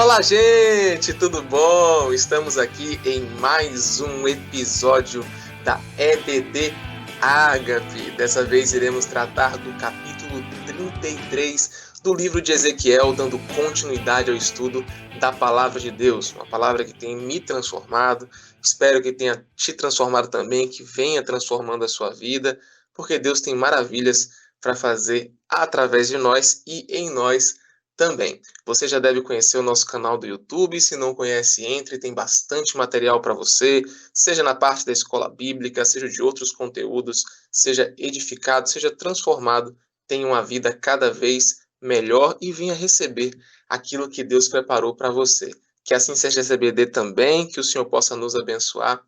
Fala, gente! Tudo bom? Estamos aqui em mais um episódio da EBD Ágape. Dessa vez iremos tratar do capítulo 33 do livro de Ezequiel, dando continuidade ao estudo da Palavra de Deus. Uma palavra que tem me transformado, espero que tenha te transformado também, que venha transformando a sua vida, porque Deus tem maravilhas para fazer através de nós e em nós também. Você já deve conhecer o nosso canal do YouTube. Se não conhece, entre, tem bastante material para você, seja na parte da escola bíblica, seja de outros conteúdos, seja edificado, seja transformado, tenha uma vida cada vez melhor e venha receber aquilo que Deus preparou para você. Que assim seja essa EBD também, que o Senhor possa nos abençoar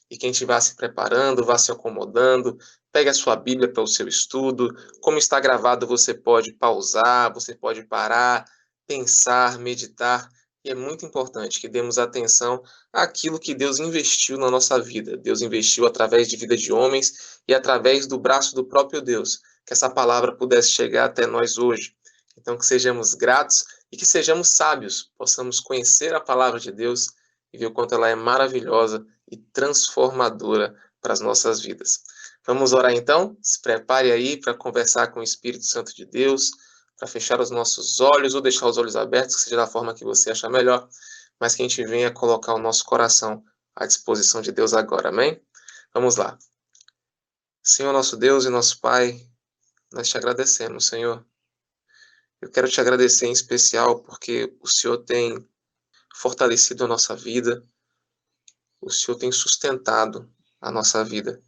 e quem estiver se preparando, vá se acomodando, pegue a sua Bíblia para o seu estudo. Como está gravado, você pode pausar, você pode parar, pensar, meditar. E é muito importante que demos atenção àquilo que Deus investiu na nossa vida. Deus investiu através de vida de homens e através do braço do próprio Deus, que essa palavra pudesse chegar até nós hoje. Então, que sejamos gratos e que sejamos sábios, possamos conhecer a palavra de Deus e ver o quanto ela é maravilhosa e transformadora para as nossas vidas. Vamos orar então? Se prepare aí para conversar com o Espírito Santo de Deus, para fechar os nossos olhos ou deixar os olhos abertos, que seja da forma que você achar melhor, mas que a gente venha colocar o nosso coração à disposição de Deus agora, amém? Vamos lá. Senhor nosso Deus e nosso Pai, nós te agradecemos, Senhor. Eu quero te agradecer em especial porque o Senhor tem fortalecido a nossa vida, o Senhor tem sustentado a nossa vida,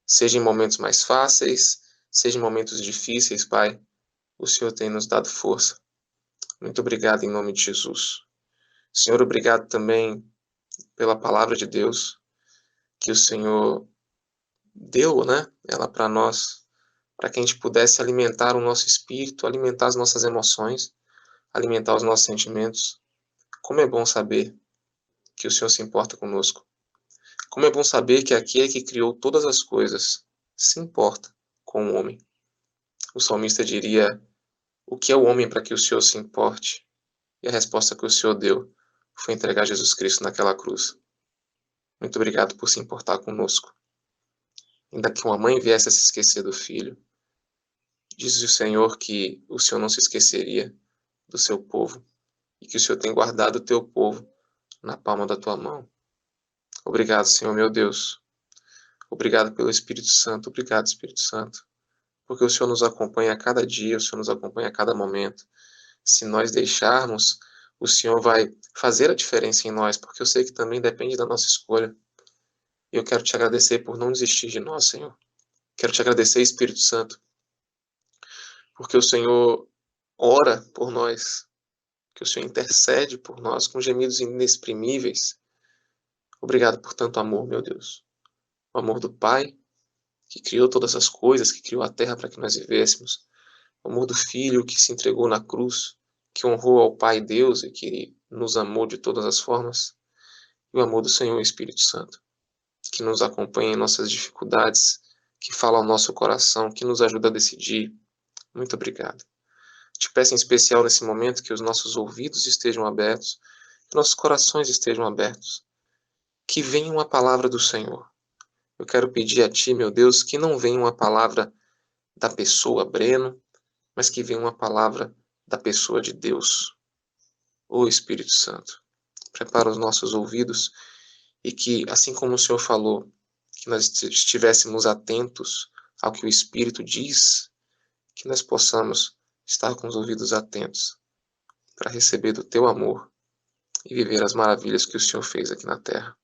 seja em momentos mais fáceis, seja em momentos difíceis, Pai, o Senhor tem nos dado força. Muito obrigado em nome de Jesus. Senhor, obrigado também pela palavra de Deus que o Senhor deu, ela para nós, para que a gente pudesse alimentar o nosso espírito, alimentar as nossas emoções, alimentar os nossos sentimentos. Como é bom saber que o Senhor se importa conosco. Como é bom saber que aquele que criou todas as coisas se importa com o homem. O salmista diria: o que é o homem para que o Senhor se importe? E a resposta que o Senhor deu foi entregar Jesus Cristo naquela cruz. Muito obrigado por se importar conosco. Ainda que uma mãe viesse a se esquecer do filho, diz o Senhor que o Senhor não se esqueceria do seu povo e que o Senhor tem guardado o teu povo na palma da tua mão. Obrigado, Senhor meu Deus. Obrigado pelo Espírito Santo. Obrigado, Espírito Santo. Porque o Senhor nos acompanha a cada dia, o Senhor nos acompanha a cada momento. Se nós deixarmos, o Senhor vai fazer a diferença em nós, porque eu sei que também depende da nossa escolha. E eu quero te agradecer por não desistir de nós, Senhor. Quero te agradecer, Espírito Santo, porque o Senhor ora por nós, que o Senhor intercede por nós com gemidos inexprimíveis. Obrigado por tanto amor, meu Deus. O amor do Pai, que criou todas as coisas, que criou a terra para que nós vivêssemos. O amor do Filho, que se entregou na cruz, que honrou ao Pai Deus e que nos amou de todas as formas. E o amor do Senhor Espírito Santo, que nos acompanha em nossas dificuldades, que fala ao nosso coração, que nos ajuda a decidir. Muito obrigado. Te peço em especial nesse momento que os nossos ouvidos estejam abertos, que nossos corações estejam abertos, que venha uma palavra do Senhor. Eu quero pedir a Ti, meu Deus, que não venha uma palavra da pessoa Breno, mas que venha uma palavra da pessoa de Deus. Ô Espírito Santo, prepara os nossos ouvidos e que, assim como o Senhor falou, que nós estivéssemos atentos ao que o Espírito diz, que nós possamos estar com os ouvidos atentos para receber do Teu amor e viver as maravilhas que o Senhor fez aqui na terra.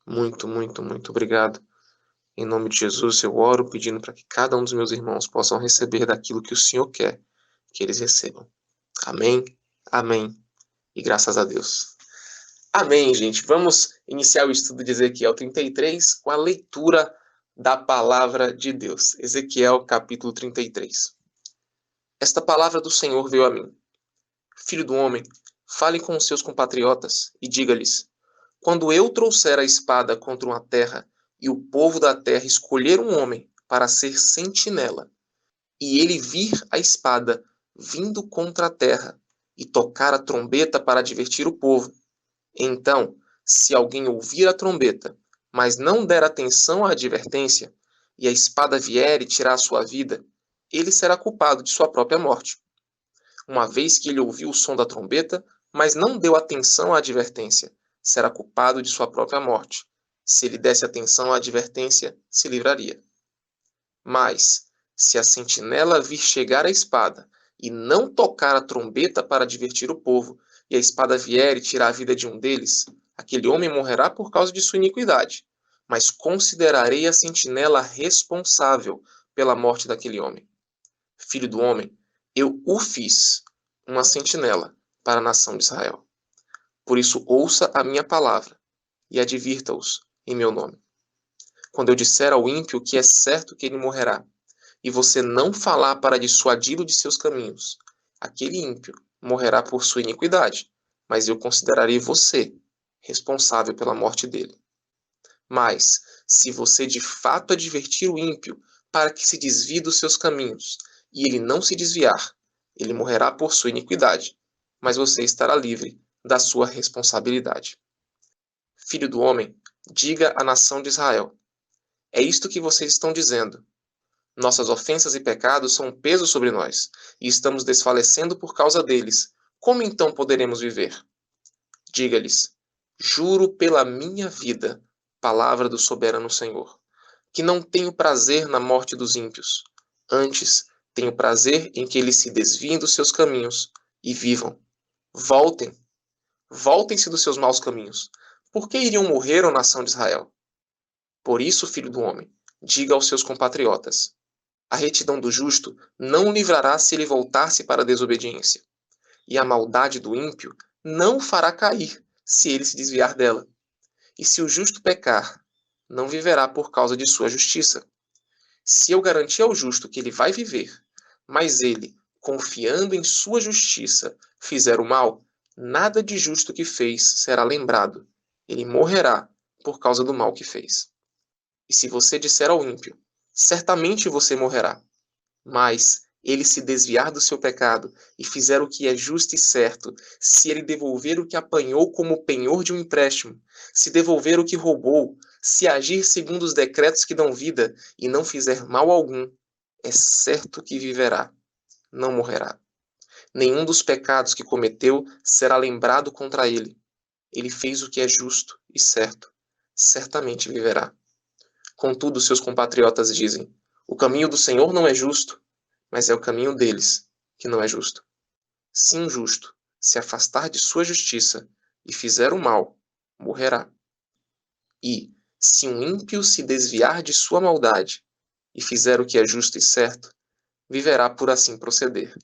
Muito, muito, muito obrigado. Em nome de Jesus, eu oro pedindo para que cada um dos meus irmãos possam receber daquilo que o Senhor quer que eles recebam. Amém, amém e graças a Deus. Amém, gente. Vamos iniciar o estudo de Ezequiel 33 com a leitura da palavra de Deus. Ezequiel, capítulo 33. Esta palavra do Senhor veio a mim. Filho do homem, fale com os seus compatriotas e diga-lhes: quando eu trouxer a espada contra uma terra e o povo da terra escolher um homem para ser sentinela, e ele vir a espada vindo contra a terra e tocar a trombeta para advertir o povo. Então, se alguém ouvir a trombeta, mas não der atenção à advertência, e a espada vier e tirar a sua vida, ele será culpado de sua própria morte. Uma vez que ele ouviu o som da trombeta, mas não deu atenção à advertência, será culpado de sua própria morte. Se ele desse atenção à advertência, se livraria. Mas, se a sentinela vir chegar a espada e não tocar a trombeta para advertir o povo, e a espada vier e tirar a vida de um deles, aquele homem morrerá por causa de sua iniquidade. Mas considerarei a sentinela responsável pela morte daquele homem. Filho do homem, eu o fiz uma sentinela para a nação de Israel. Por isso, ouça a minha palavra e advirta-os em meu nome. Quando eu disser ao ímpio que é certo que ele morrerá, e você não falar para dissuadi-lo de seus caminhos, aquele ímpio morrerá por sua iniquidade, mas eu considerarei você responsável pela morte dele. Mas, se você de fato advertir o ímpio para que se desvie dos seus caminhos, e ele não se desviar, ele morrerá por sua iniquidade, mas você estará livre da sua responsabilidade. Filho do homem, diga à nação de Israel: é isto que vocês estão dizendo. Nossas ofensas e pecados são um peso sobre nós, e estamos desfalecendo por causa deles. Como então poderemos viver? Diga-lhes: juro pela minha vida, palavra do soberano Senhor, que não tenho prazer na morte dos ímpios. Antes, tenho prazer em que eles se desviem dos seus caminhos e vivam. Voltem-se dos seus maus caminhos. Por que iriam morrer, ó nação de Israel? Por isso, filho do homem, diga aos seus compatriotas: a retidão do justo não o livrará se ele voltar-se para a desobediência, e a maldade do ímpio não o fará cair se ele se desviar dela. E se o justo pecar, não viverá por causa de sua justiça. Se eu garantir ao justo que ele vai viver, mas ele, confiando em sua justiça, fizer o mal, nada de justo que fez será lembrado. Ele morrerá por causa do mal que fez. E se você disser ao ímpio: certamente você morrerá, mas ele se desviar do seu pecado e fizer o que é justo e certo, se ele devolver o que apanhou como penhor de um empréstimo, se devolver o que roubou, se agir segundo os decretos que dão vida e não fizer mal algum, é certo que viverá, não morrerá. Nenhum dos pecados que cometeu será lembrado contra ele. Ele fez o que é justo e certo, certamente viverá. Contudo, seus compatriotas dizem: o caminho do Senhor não é justo, mas é o caminho deles que não é justo. Se um justo se afastar de sua justiça e fizer o mal, morrerá. E, se um ímpio se desviar de sua maldade e fizer o que é justo e certo, viverá por assim proceder.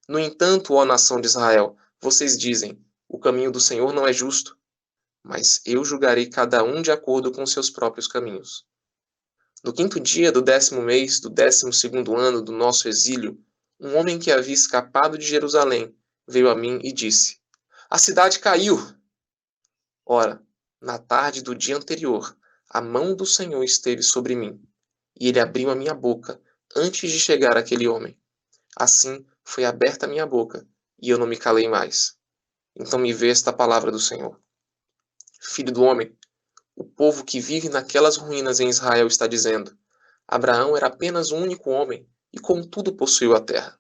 No entanto, ó nação de Israel, vocês dizem: o caminho do Senhor não é justo, mas eu julgarei cada um de acordo com seus próprios caminhos. No 5º dia do 10º mês do 12º ano do nosso exílio, um homem que havia escapado de Jerusalém veio a mim e disse: a cidade caiu! Ora, na tarde do dia anterior, a mão do Senhor esteve sobre mim, e ele abriu a minha boca antes de chegar aquele homem. Assim foi aberta a minha boca, e eu não me calei mais. Então me veio esta palavra do Senhor: filho do homem, o povo que vive naquelas ruínas em Israel está dizendo: Abraão era apenas um único homem e contudo possuiu a terra.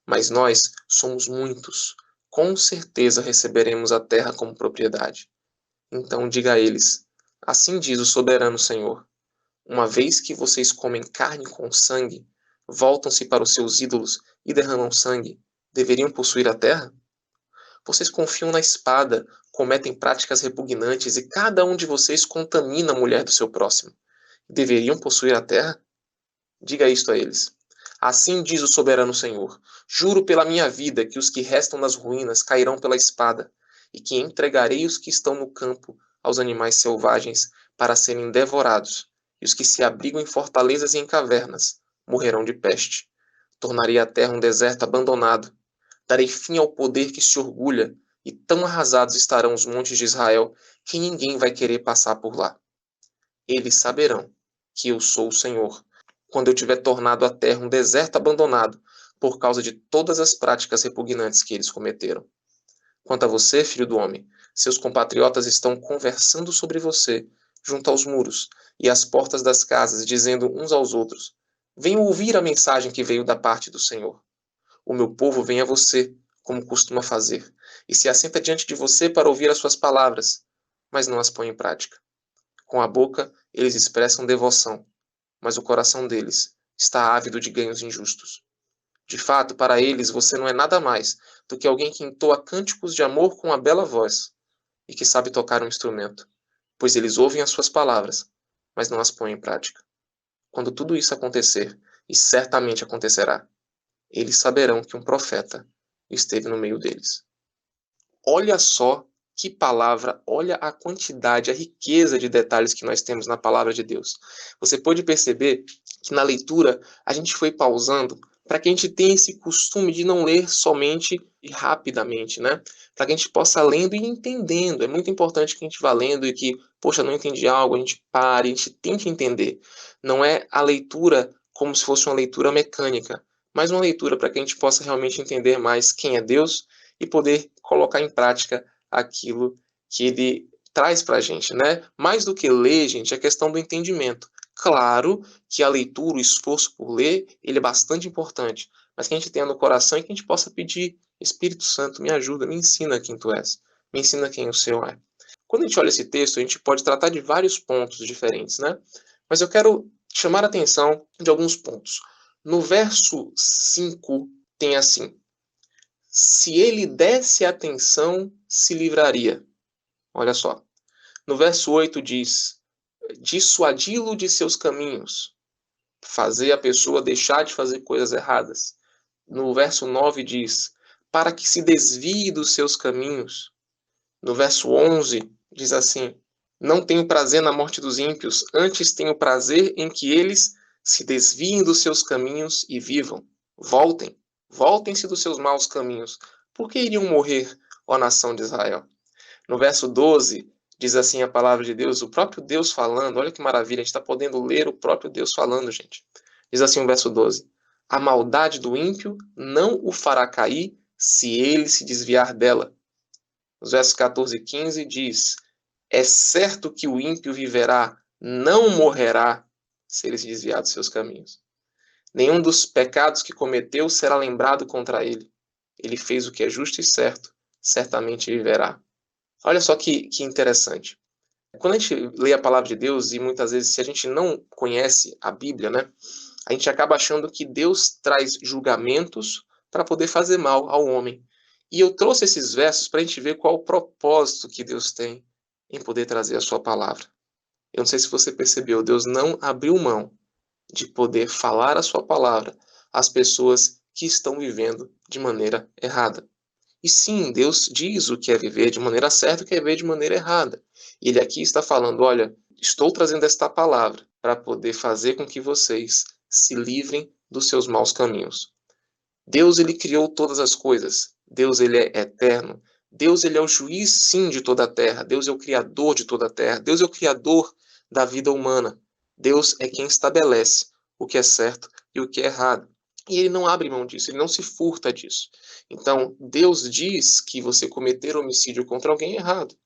Mas nós somos muitos. Com certeza receberemos a terra como propriedade. Então diga a eles: assim diz o soberano Senhor: uma vez que vocês comem carne com sangue, voltam-se para os seus ídolos e derramam sangue, deveriam possuir a terra? Vocês confiam na espada, cometem práticas repugnantes e cada um de vocês contamina a mulher do seu próximo. Deveriam possuir a terra? Diga isto a eles: assim diz o soberano Senhor: juro pela minha vida que os que restam nas ruínas cairão pela espada, e que entregarei os que estão no campo aos animais selvagens para serem devorados, e os que se abrigam em fortalezas e em cavernas morrerão de peste. Tornarei a terra um deserto abandonado. Darei fim ao poder que se orgulha, e tão arrasados estarão os montes de Israel que ninguém vai querer passar por lá. Eles saberão que eu sou o Senhor, quando eu tiver tornado a terra um deserto abandonado por causa de todas as práticas repugnantes que eles cometeram. Quanto a você, filho do homem, seus compatriotas estão conversando sobre você, junto aos muros e às portas das casas, dizendo uns aos outros: venham ouvir a mensagem que veio da parte do Senhor. O meu povo vem a você, como costuma fazer, e se assenta diante de você para ouvir as suas palavras, mas não as põe em prática. Com a boca, eles expressam devoção, mas o coração deles está ávido de ganhos injustos. De fato, para eles você não é nada mais do que alguém que entoa cânticos de amor com uma bela voz e que sabe tocar um instrumento, pois eles ouvem as suas palavras, mas não as põem em prática. Quando tudo isso acontecer, e certamente acontecerá, eles saberão que um profeta esteve no meio deles. Olha só que palavra, olha a quantidade, a riqueza de detalhes que nós temos na palavra de Deus. Você pode perceber que na leitura a gente foi pausando para que a gente tenha esse costume de não ler somente e rapidamente, né? Para que a gente possa lendo e entendendo. É muito importante que a gente vá lendo e que, poxa, não entendi algo, a gente pare, a gente tente entender. Não é a leitura como se fosse uma leitura mecânica, mas uma leitura para que a gente possa realmente entender mais quem é Deus e poder colocar em prática aquilo que ele traz para a gente, né? Mais do que ler, gente, é a questão do entendimento. Claro que a leitura, o esforço por ler, ele é bastante importante, mas que a gente tenha no coração e que a gente possa pedir: Espírito Santo, me ajuda, me ensina quem tu és, me ensina quem o Senhor é. Quando a gente olha esse texto, a gente pode tratar de vários pontos diferentes, né? Mas eu quero chamar a atenção de alguns pontos. No verso 5 tem assim: se ele desse atenção, se livraria. Olha só. No verso 8 diz: dissuadi-lo de seus caminhos, fazer a pessoa deixar de fazer coisas erradas. No verso 9 diz: para que se desvie dos seus caminhos. No verso 11 diz assim: não tenho prazer na morte dos ímpios, antes tenho prazer em que eles se desviem dos seus caminhos e vivam. Voltem, voltem-se dos seus maus caminhos. Por que iriam morrer, ó nação de Israel? No verso 12, diz assim a palavra de Deus, o próprio Deus falando. Olha que maravilha, a gente está podendo ler o próprio Deus falando, gente. Diz assim o verso 12: a maldade do ímpio não o fará cair se ele se desviar dela. Nos versos 14 e 15 diz: é certo que o ímpio viverá, não morrerá, se ele se desviar dos seus caminhos. Nenhum dos pecados que cometeu será lembrado contra ele. Ele fez o que é justo e certo, certamente viverá. Olha só que interessante. Quando a gente lê a palavra de Deus, e muitas vezes se a gente não conhece a Bíblia, né, a gente acaba achando que Deus traz julgamentos para poder fazer mal ao homem. E eu trouxe esses versos para a gente ver qual o propósito que Deus tem em poder trazer a sua palavra. Eu não sei se você percebeu, Deus não abriu mão de poder falar a sua palavra às pessoas que estão vivendo de maneira errada. E sim, Deus diz o que é viver de maneira certa e o que é viver de maneira errada. E Ele aqui está falando: olha, estou trazendo esta palavra para poder fazer com que vocês se livrem dos seus maus caminhos. Deus, Ele criou todas as coisas. Deus, Ele é eterno. Deus, Ele é o juiz, sim, de toda a terra. Deus é o criador de toda a terra. Deus é o criador da vida humana. Deus é quem estabelece o que é certo e o que é errado. E Ele não abre mão disso, Ele não se furta disso. Então, Deus diz que você cometer homicídio contra alguém é errado.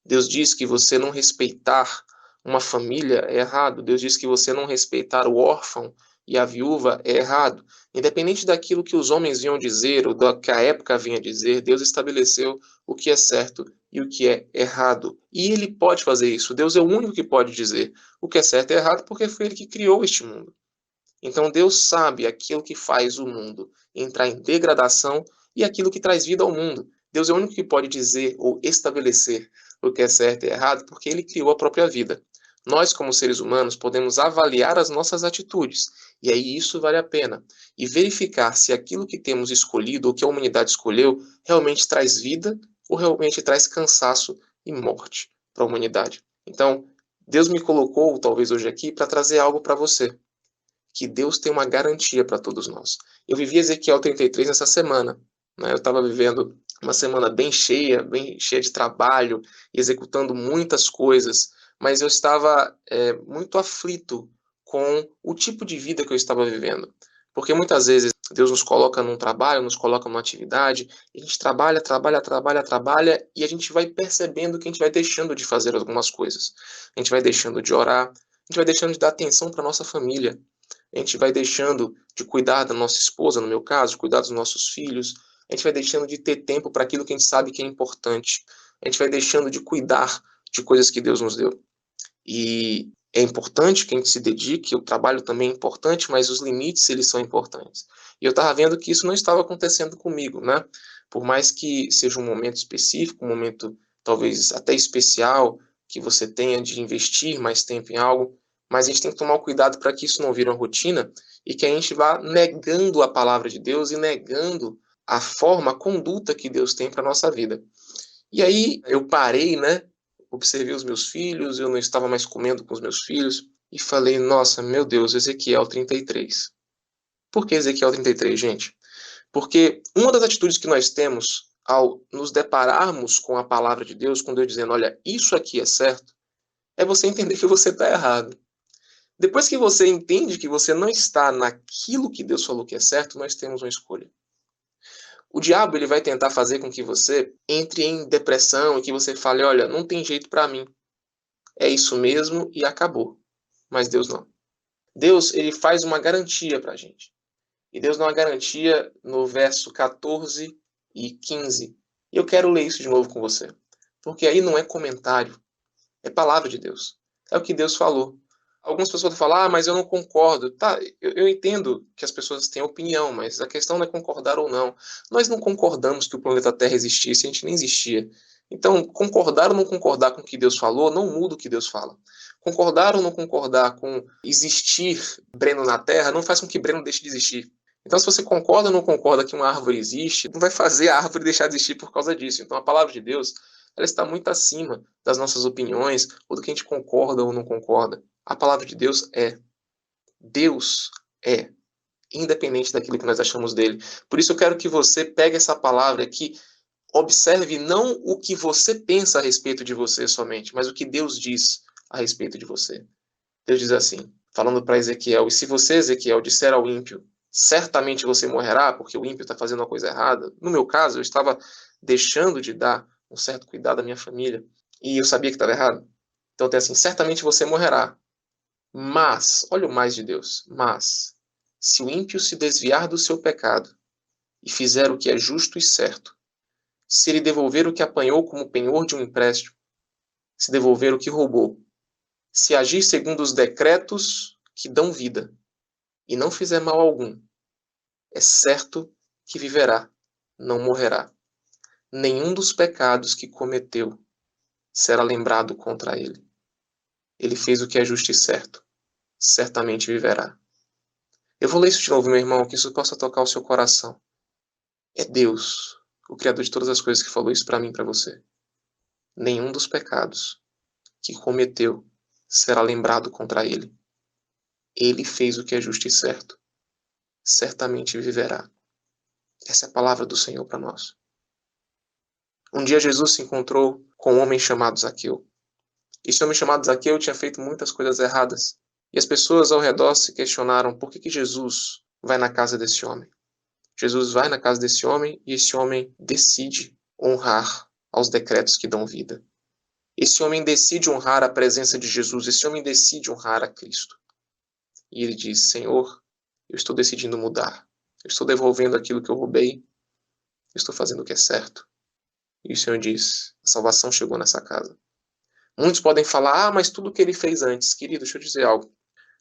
Deus diz que você não respeitar uma família é errado. Deus diz que você não respeitar o órfão e a viúva é errado. Independente daquilo que os homens vinham dizer ou do que a época vinha dizer, Deus estabeleceu o que é certo e o que é errado. E Ele pode fazer isso. Deus é o único que pode dizer o que é certo e errado, porque foi Ele que criou este mundo. Então Deus sabe aquilo que faz o mundo entrar em degradação e aquilo que traz vida ao mundo. Deus é o único que pode dizer ou estabelecer o que é certo e errado, porque Ele criou a própria vida. Nós, como seres humanos, podemos avaliar as nossas atitudes, e aí isso vale a pena, e verificar se aquilo que temos escolhido, ou que a humanidade escolheu, realmente traz vida ou realmente traz cansaço e morte para a humanidade. Então, Deus me colocou, talvez hoje aqui, para trazer algo para você. Que Deus tem uma garantia para todos nós. Eu vivi Ezequiel 33 essa semana. Né? Eu estava vivendo uma semana bem cheia de trabalho, executando muitas coisas, mas eu estava muito aflito com o tipo de vida que eu estava vivendo. Porque muitas vezes Deus nos coloca num trabalho, nos coloca numa atividade, e a gente trabalha, trabalha, trabalha, trabalha, e a gente vai percebendo que a gente vai deixando de fazer algumas coisas. A gente vai deixando de orar, a gente vai deixando de dar atenção para nossa família, a gente vai deixando de cuidar da nossa esposa, no meu caso, cuidar dos nossos filhos, a gente vai deixando de ter tempo para aquilo que a gente sabe que é importante, a gente vai deixando de cuidar de coisas que Deus nos deu. E é importante que a gente se dedique, o trabalho também é importante, mas os limites, eles são importantes. E eu estava vendo que isso não estava acontecendo comigo, né? Por mais que seja um momento específico, um momento talvez até especial, que você tenha de investir mais tempo em algo, mas a gente tem que tomar cuidado para que isso não vire uma rotina e que a gente vá negando a palavra de Deus e negando a forma, a conduta que Deus tem para a nossa vida. E aí eu parei, né? Observei os meus filhos, eu não estava mais comendo com os meus filhos, e falei, nossa, meu Deus, Ezequiel 33. Por que Ezequiel 33, gente? Porque uma das atitudes que nós temos ao nos depararmos com a palavra de Deus, com Deus dizendo, olha, isso aqui é certo, é você entender que você está errado. Depois que você entende que você não está naquilo que Deus falou que é certo, nós temos uma escolha. O diabo ele vai tentar fazer com que você entre em depressão e que você fale, olha, não tem jeito para mim. É isso mesmo e acabou. Mas Deus não. Deus ele faz uma garantia para a gente. E Deus dá uma garantia no verso 14 e 15. E eu quero ler isso de novo com você. Porque aí não é comentário, é palavra de Deus. É o que Deus falou. Algumas pessoas falam, mas eu não concordo. Tá, eu entendo que as pessoas têm opinião, mas a questão não é concordar ou não. Nós não concordamos que o planeta Terra existisse, a gente nem existia. Então, concordar ou não concordar com o que Deus falou, não muda o que Deus fala. Concordar ou não concordar com existir Breno na Terra, não faz com que Breno deixe de existir. Então, se você concorda ou não concorda que uma árvore existe, não vai fazer a árvore deixar de existir por causa disso. Então, a palavra de Deus, ela está muito acima das nossas opiniões ou do que a gente concorda ou não concorda. A palavra de Deus é. Deus é. Independente daquilo que nós achamos dele. Por isso eu quero que você pegue essa palavra aqui, observe não o que você pensa a respeito de você somente, mas o que Deus diz a respeito de você. Deus diz assim, falando para Ezequiel, e se você, Ezequiel, disser ao ímpio, certamente você morrerá, porque o ímpio está fazendo uma coisa errada. No meu caso, eu estava deixando de dar um certo cuidado à minha família, e eu sabia que estava errado. Então tem assim, certamente você morrerá. Mas, olha o mais de Deus, mas, se o ímpio se desviar do seu pecado e fizer o que é justo e certo, se ele devolver o que apanhou como penhor de um empréstimo, se devolver o que roubou, se agir segundo os decretos que dão vida e não fizer mal algum, é certo que viverá, não morrerá. Nenhum dos pecados que cometeu será lembrado contra ele. Ele fez o que é justo e certo, certamente viverá. Eu vou ler isso de novo, meu irmão, que isso possa tocar o seu coração. É Deus, o Criador de todas as coisas, que falou isso para mim e para você. Nenhum dos pecados que cometeu será lembrado contra ele. Ele fez o que é justo e certo. Certamente viverá. Essa é a palavra do Senhor para nós. Um dia Jesus se encontrou com um homem chamado Zaqueu. Esse homem chamado Zaqueu tinha feito muitas coisas erradas. E as pessoas ao redor se questionaram por que Jesus vai na casa desse homem. Jesus vai na casa desse homem e esse homem decide honrar aos decretos que dão vida. Esse homem decide honrar a presença de Jesus, esse homem decide honrar a Cristo. E ele diz, Senhor, eu estou decidindo mudar. Eu estou devolvendo aquilo que eu roubei. Eu estou fazendo o que é certo. E o Senhor diz, a salvação chegou nessa casa. Muitos podem falar, mas tudo o que ele fez antes. Querido, deixa eu dizer algo.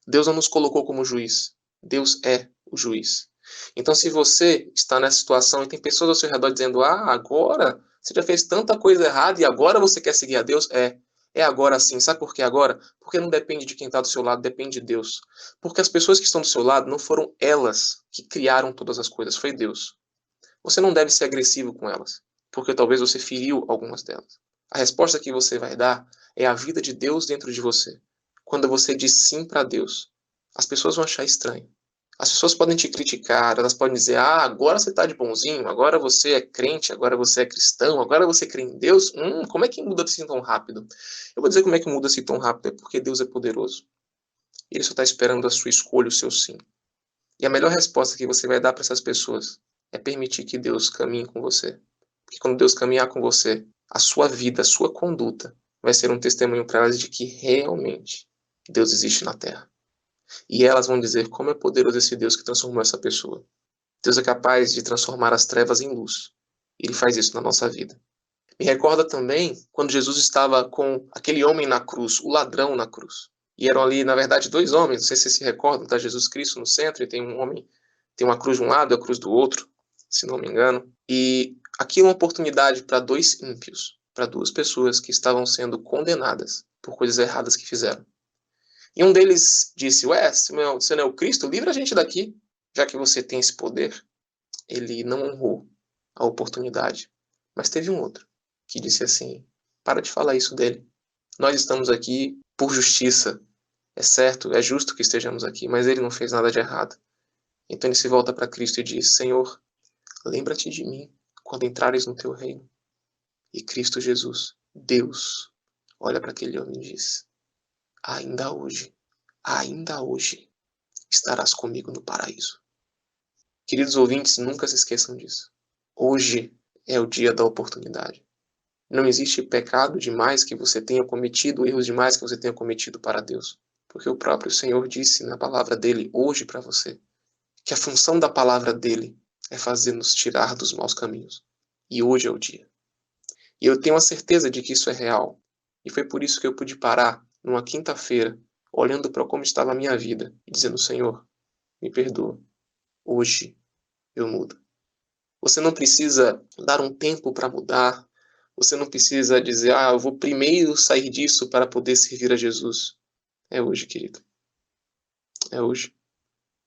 Deus não nos colocou como juiz. Deus é o juiz. Então, se você está nessa situação e tem pessoas ao seu redor dizendo, agora você já fez tanta coisa errada e agora você quer seguir a Deus, é agora sim. Sabe por que agora? Porque não depende de quem está do seu lado, depende de Deus. Porque as pessoas que estão do seu lado não foram elas que criaram todas as coisas, foi Deus. Você não deve ser agressivo com elas, porque talvez você feriu algumas delas. A resposta que você vai dar é a vida de Deus dentro de você. Quando você diz sim para Deus, as pessoas vão achar estranho. As pessoas podem te criticar, elas podem dizer, agora você está de bonzinho, agora você é crente, agora você é cristão, agora você crê em Deus. Como é que muda assim tão rápido? Eu vou dizer como é que muda assim tão rápido, é porque Deus é poderoso. Ele só está esperando a sua escolha, o seu sim. E a melhor resposta que você vai dar para essas pessoas é permitir que Deus caminhe com você. Porque quando Deus caminhar com você, a sua vida, a sua conduta vai ser um testemunho para elas de que realmente Deus existe na Terra. E elas vão dizer como é poderoso esse Deus que transformou essa pessoa. Deus é capaz de transformar as trevas em luz. Ele faz isso na nossa vida. Me recorda também quando Jesus estava com aquele homem na cruz, o ladrão na cruz. E eram ali, na verdade, dois homens, não sei se vocês se recordam, está Jesus Cristo no centro e tem um homem, tem uma cruz de um lado e a cruz do outro, se não me engano. E aqui é uma oportunidade para dois ímpios, para duas pessoas que estavam sendo condenadas por coisas erradas que fizeram. E um deles disse, você não é o Cristo? Livra a gente daqui, já que você tem esse poder. Ele não honrou a oportunidade. Mas teve um outro que disse assim, para de falar isso dele. Nós estamos aqui por justiça. É certo, é justo que estejamos aqui, mas ele não fez nada de errado. Então ele se volta para Cristo e diz, Senhor, lembra-te de mim quando entrares no teu reino. E Cristo Jesus, Deus, olha para aquele homem e diz, ainda hoje, estarás comigo no paraíso. Queridos ouvintes, nunca se esqueçam disso. Hoje é o dia da oportunidade. Não existe pecado demais que você tenha cometido, erros demais que você tenha cometido para Deus. Porque o próprio Senhor disse na palavra dele hoje para você, que a função da palavra dele é fazer-nos tirar dos maus caminhos. E hoje é o dia. E eu tenho a certeza de que isso é real. E foi por isso que eu pude parar numa quinta-feira, olhando para como estava a minha vida e dizendo, Senhor, me perdoa. Hoje eu mudo. Você não precisa dar um tempo para mudar. Você não precisa dizer, eu vou primeiro sair disso para poder servir a Jesus. É hoje, querido. É hoje.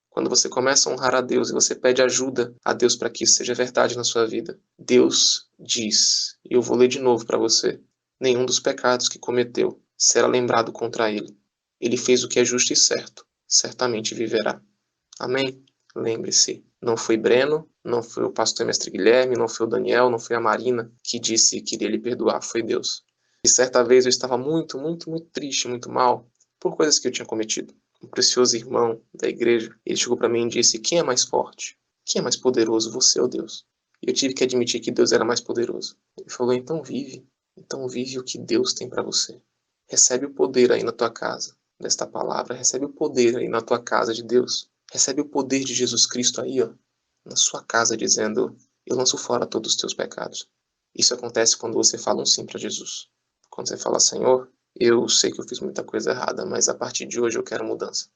Quando você começa a honrar a Deus e você pede ajuda a Deus para que isso seja verdade na sua vida, Deus diz, e eu vou ler de novo para você, nenhum dos pecados que cometeu será lembrado contra ele. Ele fez o que é justo e certo, certamente viverá. Amém? Lembre-se, não foi Breno, não foi o pastor mestre Guilherme, não foi o Daniel, não foi a Marina que disse que iria lhe perdoar, foi Deus. E certa vez eu estava muito, muito, muito triste, muito mal, por coisas que eu tinha cometido. Um precioso irmão da igreja, ele chegou para mim e disse, quem é mais forte? Quem é mais poderoso, você ou Deus? E eu tive que admitir que Deus era mais poderoso. Ele falou, então vive o que Deus tem para você. Recebe o poder aí na tua casa, desta palavra, recebe o poder aí na tua casa de Deus. Recebe o poder de Jesus Cristo aí, na sua casa, dizendo, eu lanço fora todos os teus pecados. Isso acontece quando você fala um sim para Jesus. Quando você fala, Senhor, eu sei que eu fiz muita coisa errada, mas a partir de hoje eu quero mudança.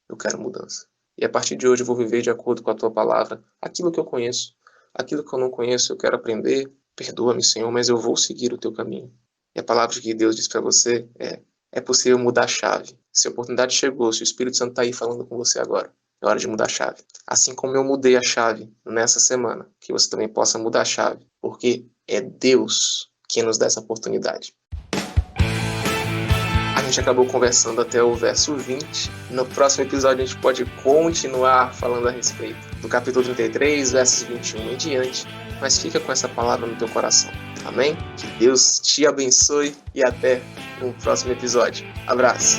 Eu quero mudança. E a partir de hoje eu vou viver de acordo com a tua palavra, aquilo que eu conheço. Aquilo que eu não conheço eu quero aprender. Perdoa-me, Senhor, mas eu vou seguir o teu caminho. E a palavra que Deus diz para você é possível mudar a chave. Se a oportunidade chegou, se o Espírito Santo está aí falando com você agora, é hora de mudar a chave. Assim como eu mudei a chave nessa semana, que você também possa mudar a chave, porque é Deus quem nos dá essa oportunidade. A gente acabou conversando até o verso 20. No próximo episódio a gente pode continuar falando a respeito do capítulo 33, versos 21 em diante. Mas fica com essa palavra no teu coração. Amém? Que Deus te abençoe e até um próximo episódio. Abraço!